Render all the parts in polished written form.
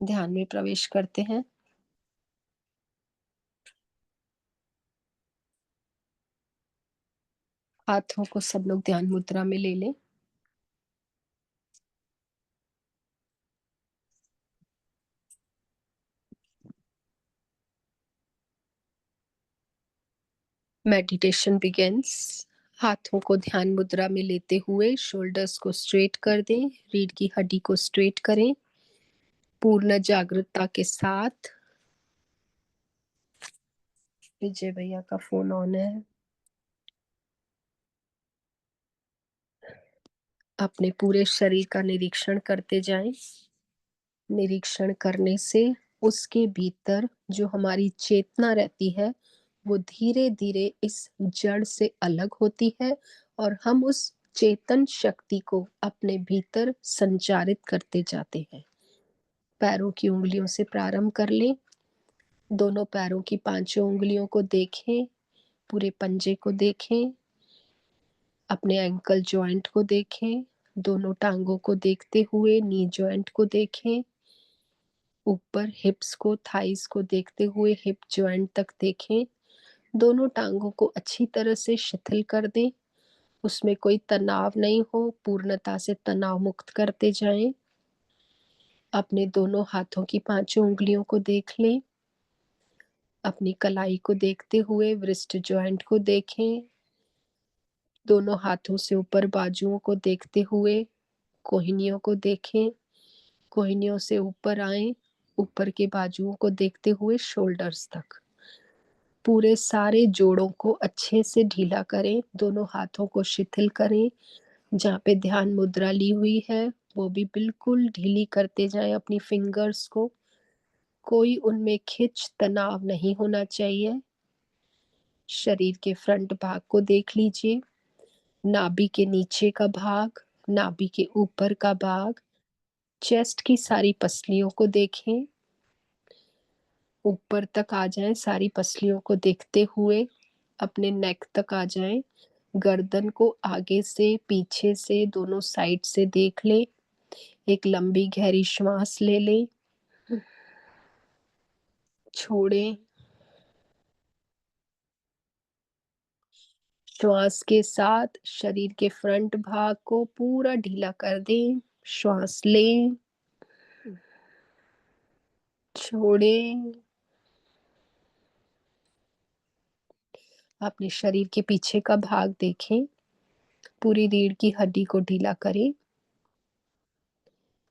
ध्यान में प्रवेश करते हैं। हाथों को सब लोग ध्यान मुद्रा में ले लें। Meditation begins. हाथों को ध्यान मुद्रा में लेते हुए शोल्डर्स को स्ट्रेट कर दें, रीढ़ की हड्डी को स्ट्रेट करें। पूर्ण जागरूकता के साथ। विजय भैया का फोन ऑन है। अपने पूरे शरीर का निरीक्षण करते जाएं। निरीक्षण करने से उसके भीतर जो हमारी चेतना रहती है वो धीरे धीरे इस जड़ से अलग होती है और हम उस चेतन शक्ति को अपने भीतर संचारित करते जाते हैं। पैरों की उंगलियों से प्रारंभ कर लें। दोनों पैरों की पांचों उंगलियों को देखें। पूरे पंजे को देखें। अपने एंकल जॉइंट को देखें। दोनों टांगों को देखते हुए नी जॉइंट को देखें। ऊपर हिप्स को, थाइस को देखते हुए हिप जॉइंट तक देखें। दोनों टांगों को अच्छी तरह से शिथिल कर दें। उसमें कोई तनाव नहीं हो, पूर्णता से तनाव मुक्त करते जाएं। अपने दोनों हाथों की पांचों उंगलियों को देख लें। अपनी कलाई को देखते हुए व्रिस्ट जॉइंट को देखें। दोनों हाथों से ऊपर बाजुओं को देखते हुए कोहनियों को देखें। कोहनियों से ऊपर आए, ऊपर के बाजुओं को देखते हुए शोल्डर्स तक। पूरे सारे जोड़ों को अच्छे से ढीला करें। दोनों हाथों को शिथिल करें। जहाँ पे ध्यान मुद्रा ली हुई है वो भी बिल्कुल ढीली करते जाएं अपनी फिंगर्स को। कोई उनमें खिंच तनाव नहीं होना चाहिए। शरीर के फ्रंट भाग को देख लीजिए। नाभि के नीचे का भाग, नाभि के ऊपर का भाग, चेस्ट की सारी पसलियों को देखें। ऊपर तक आ जाएं, सारी पसलियों को देखते हुए अपने नेक तक आ जाएं। गर्दन को आगे से पीछे से दोनों साइड से देख लें। एक लंबी गहरी श्वास ले लें। छोड़ें। श्वास के साथ शरीर के फ्रंट भाग को पूरा ढीला कर दें। श्वास लें। छोड़ें। अपने शरीर के पीछे का भाग देखें। पूरी रीढ़ की हड्डी को ढीला करें।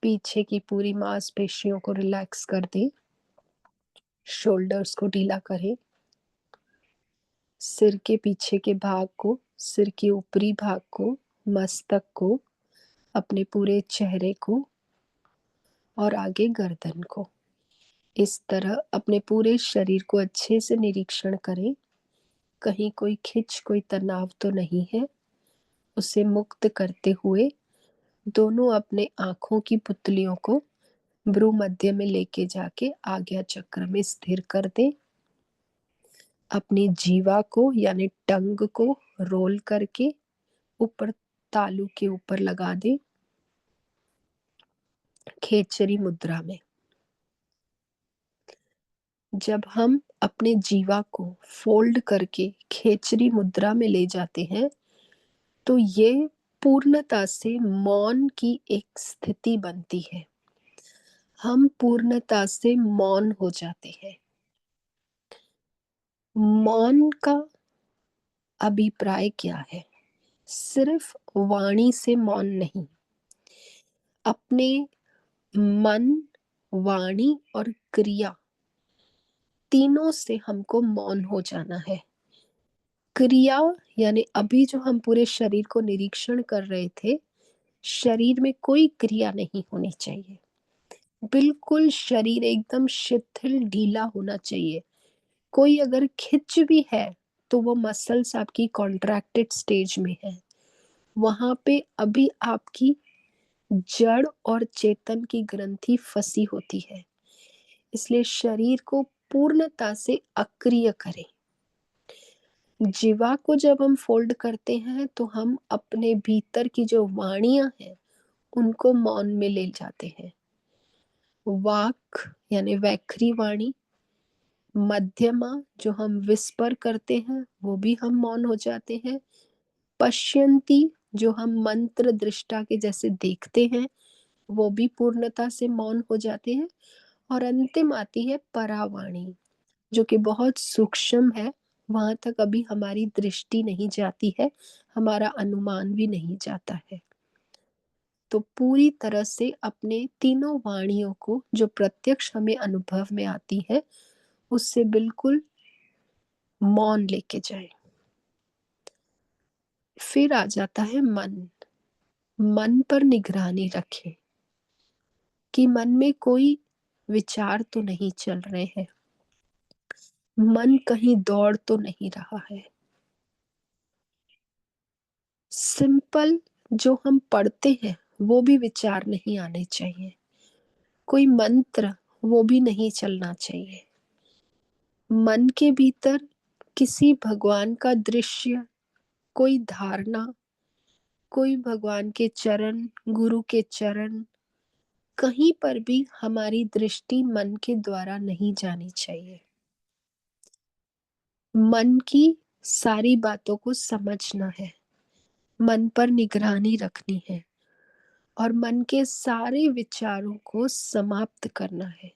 पीछे की पूरी मांसपेशियों को रिलैक्स कर दें। शोल्डर्स को ढीला करें। सिर के पीछे के भाग को, सिर के ऊपरी भाग को, मस्तक को, अपने पूरे चेहरे को और आगे गर्दन को। इस तरह अपने पूरे शरीर को अच्छे से निरीक्षण करें। कहीं कोई खिंच, कोई तनाव तो नहीं है। उसे मुक्त करते हुए दोनों अपने आंखों की पुतलियों को भ्रू मध्य में लेके जाके आज्ञा चक्र में स्थिर कर दें। अपनी जीवा को यानी टंग को रोल करके ऊपर तालू के ऊपर लगा दें, खेचरी मुद्रा में। जब हम अपने जीवा को फोल्ड करके खेचरी मुद्रा में ले जाते हैं तो ये पूर्णता से मौन की एक स्थिति बनती है। हम पूर्णता से मौन हो जाते हैं। मौन का अभिप्राय क्या है? सिर्फ वाणी से मौन नहीं, अपने मन, वाणी और क्रिया तीनों से हमको मौन हो जाना है। क्रिया यानी अभी जो हम पूरे शरीर को निरीक्षण कर रहे थे, शरीर में कोई क्रिया नहीं होनी चाहिए। बिल्कुल शरीर एकदम शिथिल ढीला होना चाहिए। कोई अगर खिंच भी है तो वो मसल्स आपकी कॉन्ट्रैक्टेड स्टेज में है। वहां पे अभी आपकी जड़ और चेतन की ग्रंथि फंसी होती है। इसलिए शरीर को पूर्णता से अक्रिय करें। जीवा को जब हम फोल्ड करते हैं तो हम अपने भीतर की जो वाणियां हैं उनको मौन में ले जाते हैं। वाक यानी वैखरी वाणी, मध्यमा जो हम विस्पर करते हैं वो भी हम मौन हो जाते हैं, पश्यंती जो हम मंत्र दृष्टा के जैसे देखते हैं वो भी पूर्णता से मौन हो जाते हैं, और अंतिम आती है परावाणी जो कि बहुत सूक्ष्म है, वहां तक अभी हमारी दृष्टि नहीं जाती है, हमारा अनुमान भी नहीं जाता है। तो पूरी तरह से अपने तीनों वाणियों को जो प्रत्यक्ष हमें अनुभव में आती है उससे बिल्कुल मौन लेके जाए। फिर आ जाता है मन। मन पर निगरानी रखें कि मन में कोई विचार तो नहीं चल रहे हैं, मन कहीं दौड़ तो नहीं रहा है। सिंपल जो हम पढ़ते हैं वो भी विचार नहीं आने चाहिए, कोई मंत्र वो भी नहीं चलना चाहिए। मन के भीतर किसी भगवान का दृश्य, कोई धारणा, कोई भगवान के चरण, गुरु के चरण, कहीं पर भी हमारी दृष्टि मन के द्वारा नहीं जानी चाहिए। मन की सारी बातों को समझना है, मन पर निगरानी रखनी है और मन के सारे विचारों को समाप्त करना है,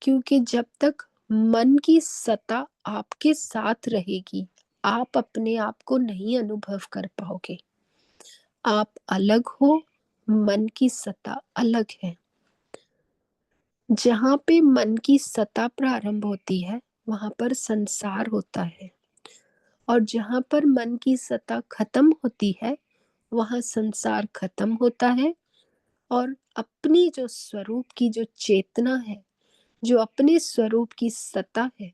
क्योंकि जब तक मन की सत्ता आपके साथ रहेगी आप अपने आप को नहीं अनुभव कर पाओगे। आप अलग हो, मन की सत्ता अलग है। जहाँ पे मन की सत्ता प्रारंभ होती है वहां पर संसार होता है, और जहाँ पर मन की सत्ता खत्म होती है वहां संसार खत्म होता है। और अपनी जो स्वरूप की जो चेतना है, जो अपने स्वरूप की सत्ता है,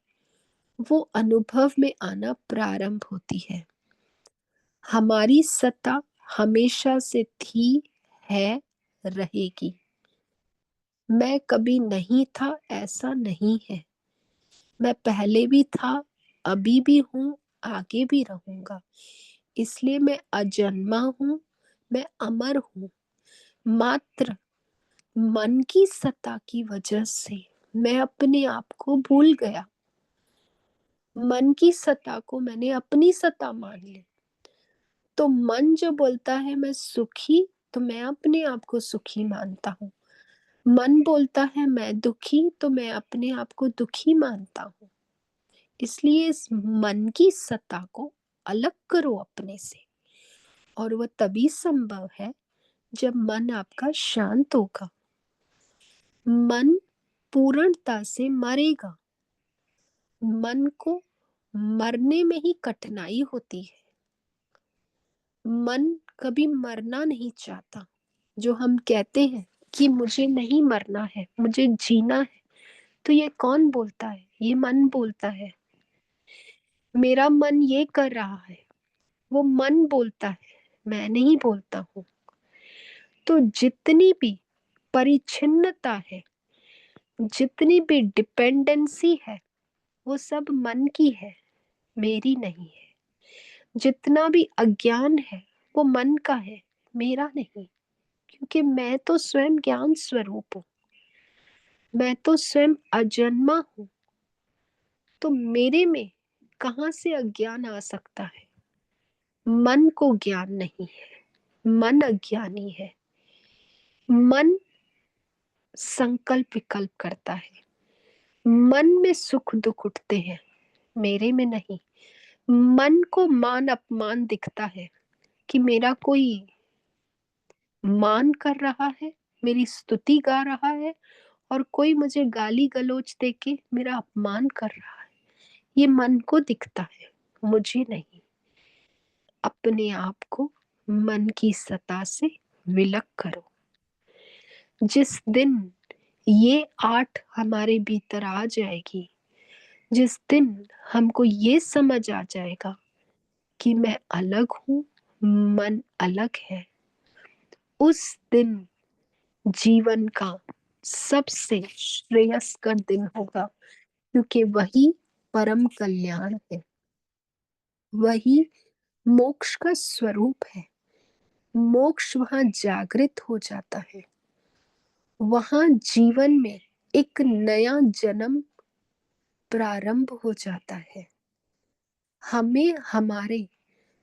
वो अनुभव में आना प्रारंभ होती है। हमारी सत्ता हमेशा से थी, है, रहेगी। मैं कभी नहीं था ऐसा नहीं है, मैं पहले भी था, अभी भी हूँ, आगे भी रहूंगा। इसलिए मैं अजन्मा हूँ, मैं अमर हूँ। मात्र मन की सत्ता की वजह से मैं अपने आप को भूल गया, मन की सत्ता को मैंने अपनी सत्ता मान ली। तो मन जो बोलता है मैं सुखी, तो मैं अपने आप को सुखी मानता हूँ। मन बोलता है मैं दुखी, तो मैं अपने आप को दुखी मानता हूँ। इसलिए इस मन की सत्ता को अलग करो अपने से, और वह तभी संभव है जब मन आपका शांत होगा। मन पूर्णता से मरेगा, मन को मरने में ही कठिनाई होती है। मन कभी मरना नहीं चाहता। जो हम कहते हैं कि मुझे नहीं मरना है, मुझे जीना है, तो ये कौन बोलता है? ये मन बोलता है। मेरा मन ये कर रहा है, वो मन बोलता है, मैं नहीं बोलता हूँ। तो जितनी भी परिच्छिन्नता है, जितनी भी डिपेंडेंसी है, वो सब मन की है, मेरी नहीं है। जितना भी अज्ञान है वो मन का है, मेरा नहीं। क्योंकि मैं तो स्वयं ज्ञान स्वरूप हूँ, मैं तो स्वयं अजन्मा हूँ। तो मेरे में कहाँ से अज्ञान आ सकता है? मन को ज्ञान नहीं है, मन अज्ञानी है। मन संकल्प विकल्प करता है, मन में सुख दुख उठते हैं, मेरे में नहीं। मन को मान अपमान दिखता है कि मेरा कोई मान कर रहा है, मेरी स्तुति गा रहा है, और कोई मुझे गाली गलौज देके मेरा अपमान कर रहा है। ये मन को दिखता है, मुझे नहीं। अपने आप को मन की सत्ता से विलग करो। जिस दिन ये 8 हमारे भीतर आ जाएगी, जिस दिन हमको ये समझ आ जाएगा कि मैं अलग हूँ, मन अलग है, उस दिन जीवन का सबसे श्रेयस्कर दिन होगा, क्योंकि वही परम कल्याण है, वही मोक्ष का स्वरूप है। मोक्ष वहां जागृत हो जाता है। वहाँ जीवन में एक नया जन्म प्रारंभ हो जाता है। हमें हमारे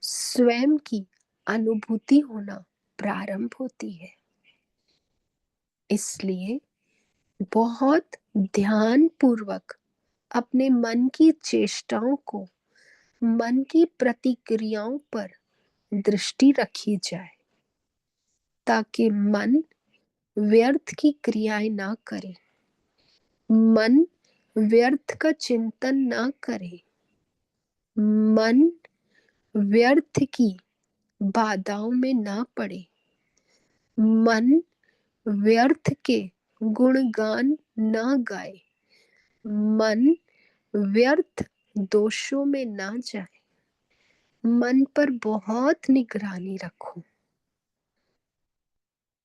स्वयं की अनुभूति होना प्रारंभ होती है। इसलिए बहुत ध्यान पूर्वक अपने मन की चेष्टाओं को, मन की प्रतिक्रियाओं पर दृष्टि रखी जाए, ताकि मन व्यर्थ की क्रियाएं ना करे, मन व्यर्थ का चिंतन ना करे, मन व्यर्थ की बाधाओं में ना पड़े, मन व्यर्थ के गुणगान ना गाए, मन व्यर्थ दोषों में ना जाए। मन पर बहुत निगरानी रखो।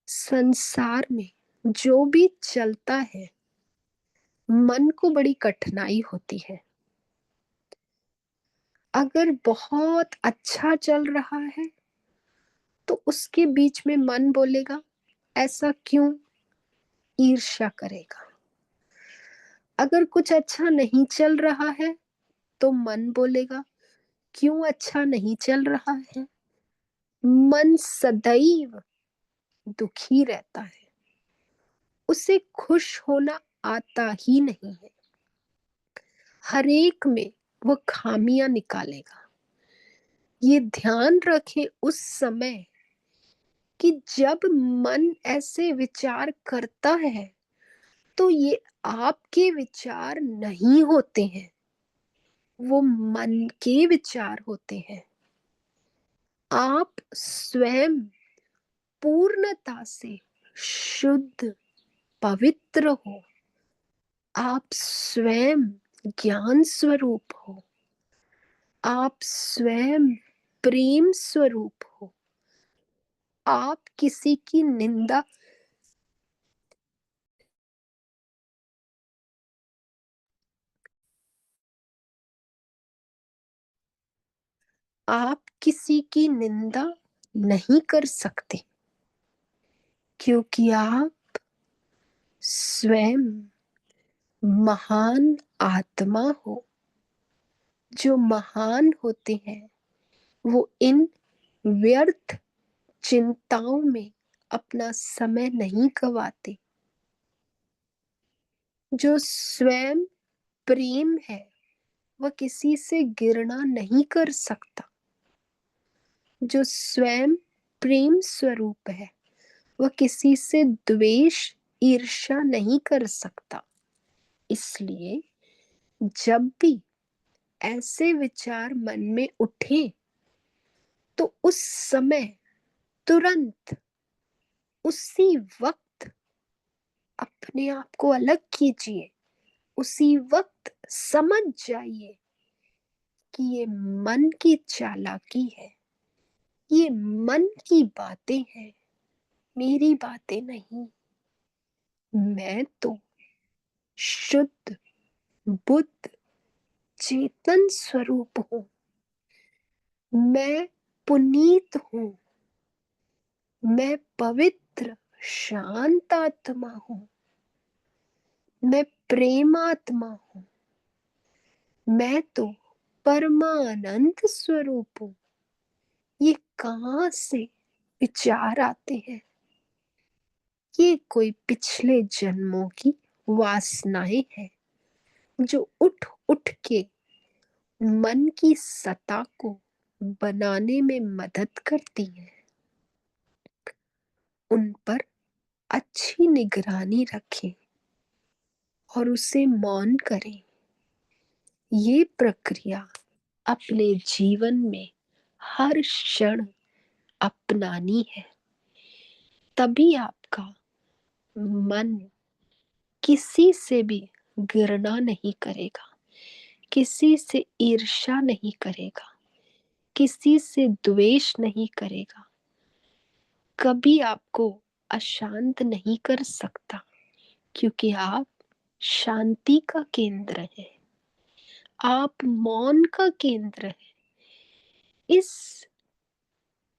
संसार में जो भी चलता है, मन को बड़ी कठिनाई होती है। अगर बहुत अच्छा चल रहा है तो उसके बीच में मन बोलेगा, ऐसा क्यों? ईर्ष्या करेगा। अगर कुछ अच्छा नहीं चल रहा है तो मन बोलेगा, क्यों अच्छा नहीं चल रहा है? मन सदैव दुखी रहता है। उसे खुश होना आता ही नहीं है। हर एक में वो खामियां निकालेगा। ये ध्यान रखे उस समय कि जब मन ऐसे विचार करता है तो ये आपके विचार नहीं होते हैं, वो मन के विचार होते हैं। आप स्वयं पूर्णता से शुद्ध, पवित्र हो। आप स्वयं ज्ञान स्वरूप हो। आप स्वयं प्रेम स्वरूप हो। आप किसी की निंदा, आप किसी की निंदा नहीं कर सकते, क्योंकि आप स्वयं महान आत्मा हो। जो महान होते हैं वो इन व्यर्थ चिंताओं में अपना समय नहीं गवाते। जो स्वयं प्रेम है वह किसी से घृणा नहीं कर सकता। जो स्वयं प्रेम स्वरूप है वह किसी से द्वेष, ईर्ष्या नहीं कर सकता। इसलिए जब भी ऐसे विचार मन में उठे तो उस समय तुरंत, उसी वक्त अपने आप को अलग कीजिए। उसी वक्त समझ जाइए कि ये मन की चालाकी है, ये मन की बातें हैं, मेरी बातें नहीं। मैं तो शुद्ध, बुद्ध, चेतन स्वरूप हूँ। मैं पुनीत हूँ। मैं पवित्र, शांत आत्मा हूँ। मैं प्रेमात्मा हूँ। मैं तो परमानंद स्वरूप हूँ। ये कहाँ से विचार आते हैं? ये कोई पिछले जन्मों की वासनाएं हैं जो उठ उठ के मन की सत्ता को बनाने में मदद करती हैं। उन पर अच्छी निगरानी रखें और उसे मौन करें। ये प्रक्रिया अपने जीवन में हर क्षण अपनानी है। तभी आपका मन किसी से भी घृणा नहीं करेगा, किसी से ईर्ष्या नहीं करेगा, किसी से द्वेष नहीं करेगा, कभी आपको अशांत नहीं कर सकता, क्योंकि आप शांति का केंद्र है। आप मौन का केंद्र है। इस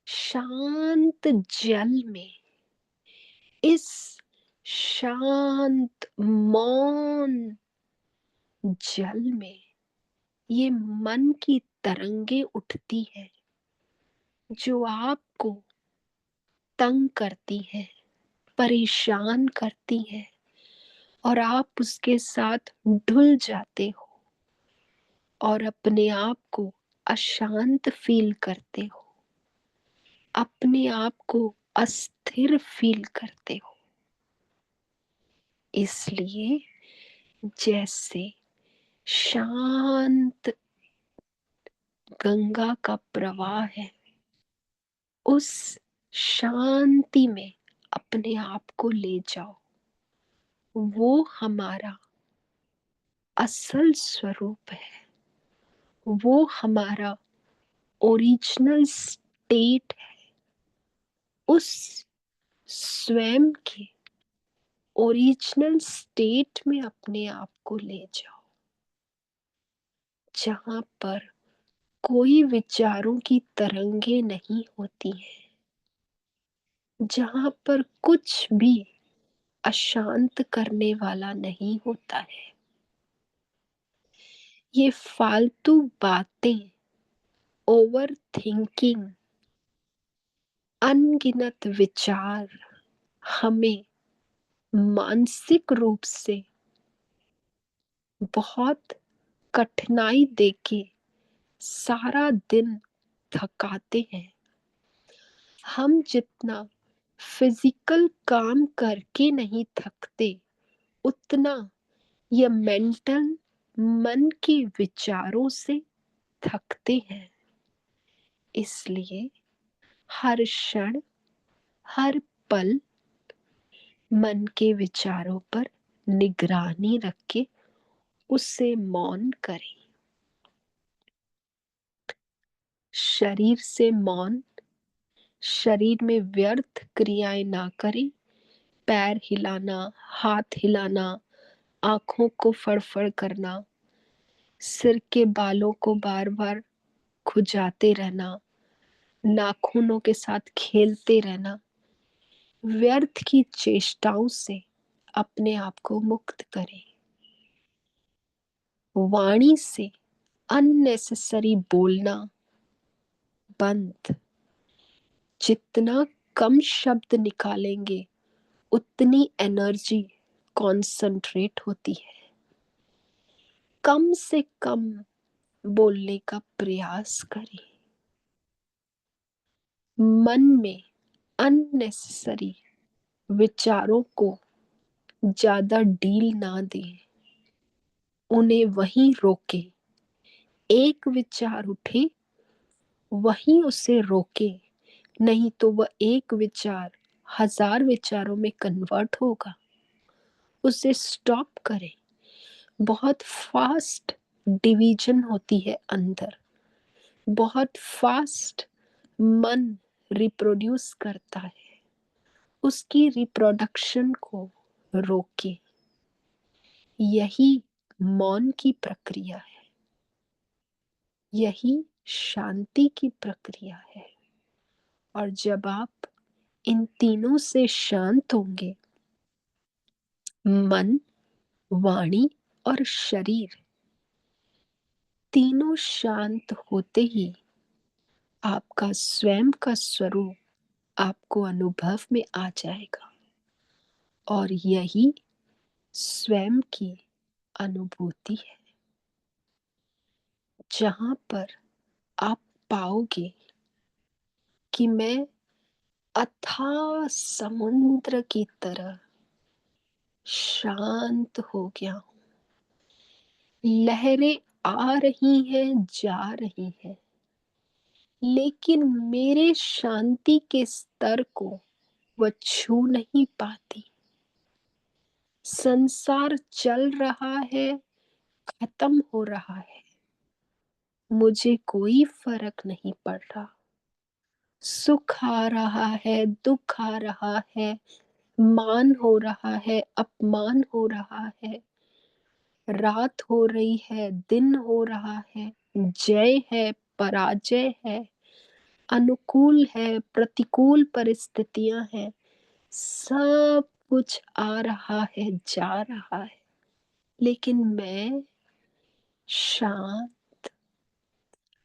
शांत जल में, इस शांत मौन जल में ये मन की तरंगे उठती है जो आपको तंग करती है, परेशान करती है, और आप उसके साथ ढुल जाते हो और अपने आप को अशांत फील करते हो, अपने आप को अस्थिर फील करते हो। इसलिए जैसे शांत गंगा का प्रवाह है, उस शांति में अपने आप को ले जाओ। वो हमारा असल स्वरूप है, वो हमारा ओरिजिनल स्टेट है। उस स्वयं के ओरिजिनल स्टेट में अपने आप को ले जाओ, जहां पर कोई विचारों की तरंगे नहीं होती हैं, जहां पर कुछ भी अशांत करने वाला नहीं होता है। ये फालतू बातें, ओवर थिंकिंग, अनगिनत विचार हमें मानसिक रूप से बहुत कठिनाई देके सारा दिन थकाते हैं। हम जितना फिजिकल काम करके नहीं थकते, उतना ये मेंटल मन के विचारों से थकते हैं। इसलिए हर क्षण, हर पल मन के विचारों पर निगरानी रख के उससे मौन करें। शरीर से मौन, शरीर में व्यर्थ क्रियाएं ना करें। पैर हिलाना, हाथ हिलाना, आंखों को फड़फड़ करना, सिर के बालों को बार बार खुजाते रहना, नाखूनों के साथ खेलते रहना, व्यर्थ की चेष्टाओं से अपने आप को मुक्त करें। वाणी से अननेसेसरी बोलना बंद। जितना कम शब्द निकालेंगे, उतनी एनर्जी कॉन्संट्रेट होती है। कम से कम बोलने का प्रयास करें। मन में अननेसेसरी विचारों को ज्यादा डील ना दें, उन्हें वहीं रोके। एक विचार उठे, वहीं उसे रोके, नहीं तो वह एक विचार 1000 विचारों में कन्वर्ट होगा। उसे स्टॉप करें। बहुत फास्ट डिवीजन होती है अंदर, बहुत फास्ट मन रिप्रोड्यूस करता है। उसकी रिप्रोडक्शन को रोके। यही मौन की प्रक्रिया है, यही शांति की प्रक्रिया है। और जब आप इन तीनों से शांत होंगे, मन, वाणी और शरीर तीनों शांत होते ही आपका स्वयं का स्वरूप आपको अनुभव में आ जाएगा। और यही स्वयं की अनुभूति है, जहां पर आप पाओगे कि मैं अथाह समुद्र की तरह शांत हो गया हूं। लहरें आ रही हैं, जा रही हैं, लेकिन मेरे शांति के स्तर को वह छू नहीं पाती। संसार चल रहा है, खत्म हो रहा है, मुझे कोई फर्क नहीं पड़ रहा। सुख आ रहा है, दुख आ रहा है, मान हो रहा है, अपमान हो रहा है, रात हो रही है, दिन हो रहा है, जय है, पराजय है, अनुकूल है, प्रतिकूल परिस्थितियां हैं, सब कुछ आ रहा है, जा रहा है, लेकिन मैं शांत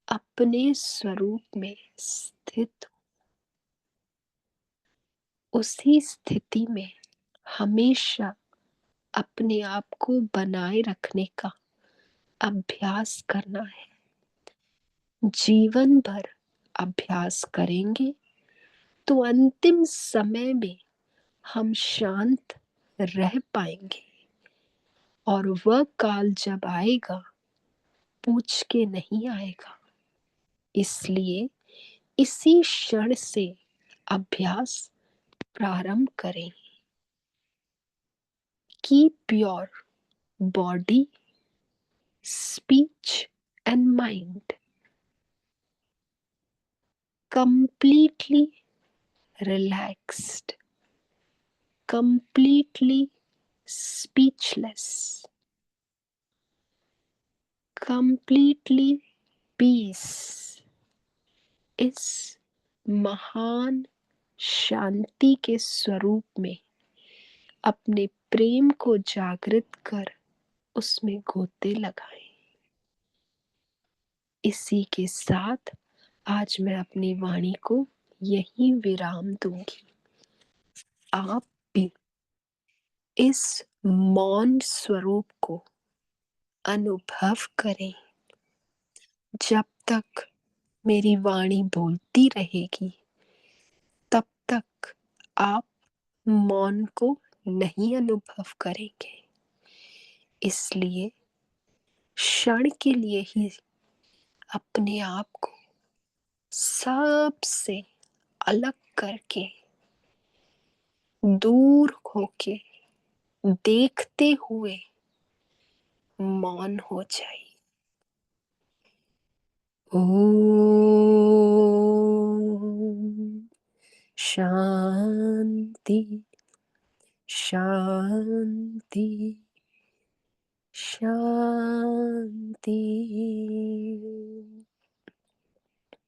अपने स्वरूप में स्थित हूँ। उसी स्थिति में हमेशा अपने आप को बनाए रखने का अभ्यास करना है। जीवन भर अभ्यास करेंगे तो अंतिम समय में हम शांत रह पाएंगे, और वह काल जब आएगा पूछ के नहीं आएगा। इसलिए इसी क्षण से अभ्यास प्रारंभ करें। Keep your body, speech, and mind completely relaxed, completely speechless, completely peace। इस महान शांति के स्वरूप में अपने प्रेम को जागृत कर उसमें गोते लगाएं। इसी के साथ आज मैं अपनी वाणी को यहीं विराम दूंगी। आप भी इस मौन स्वरूप को अनुभव करें। जब तक मेरी वाणी बोलती रहेगी तब तक आप मौन को नहीं अनुभव करेंगे। इसलिए क्षण के लिए ही अपने आप को सबसे अलग करके, दूर होके देखते हुए मौन हो जाइए। ओम शांति शांति शांति।